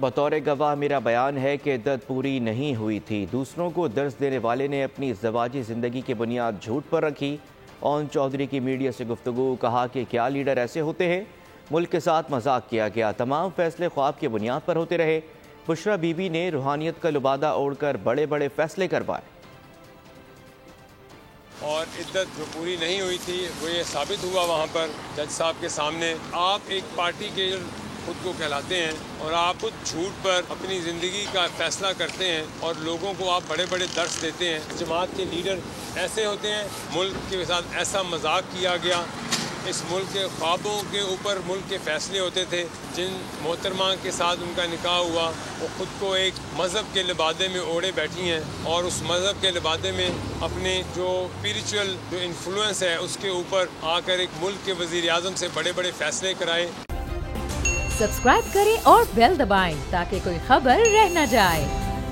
بطور گواہ میرا بیان ہے کہ عدت پوری نہیں ہوئی تھی۔ دوسروں کو درس دینے والے نے اپنی ازدواجی زندگی کی بنیاد جھوٹ پر رکھی۔ اون چودھری کی میڈیا سے گفتگو، کہا کہ کیا لیڈر ایسے ہوتے ہیں؟ ملک کے ساتھ مذاق کیا گیا، تمام فیصلے خواب کی بنیاد پر ہوتے رہے۔ بشرا بی بی نے روحانیت کا لبادہ اوڑھ کر بڑے بڑے فیصلے کروائے۔ اور عدت جو پوری نہیں ہوئی تھی وہ یہ ثابت ہوا وہاں پر جج صاحب کے سامنے۔ آپ ایک پارٹی کے خود کو کہلاتے ہیں اور آپ خود جھوٹ پر اپنی زندگی کا فیصلہ کرتے ہیں اور لوگوں کو آپ بڑے بڑے درس دیتے ہیں۔ جماعت کے لیڈر ایسے ہوتے ہیں، ملک کے ساتھ ایسا مذاق کیا گیا۔ اس ملک کے خوابوں کے اوپر ملک کے فیصلے ہوتے تھے۔ جن محترمہ کے ساتھ ان کا نکاح ہوا وہ خود کو ایک مذہب کے لبادے میں اوڑھے بیٹھی ہیں اور اس مذہب کے لبادے میں اپنے جو اسپریچول جو انفلوئنس ہے اس کے اوپر آ کر ایک ملک کے وزیر اعظم سے بڑے بڑے فیصلے کرائے۔ سبسکرائب کریں اور بیل دبائیں تاکہ کوئی خبر رہ نہ جائے۔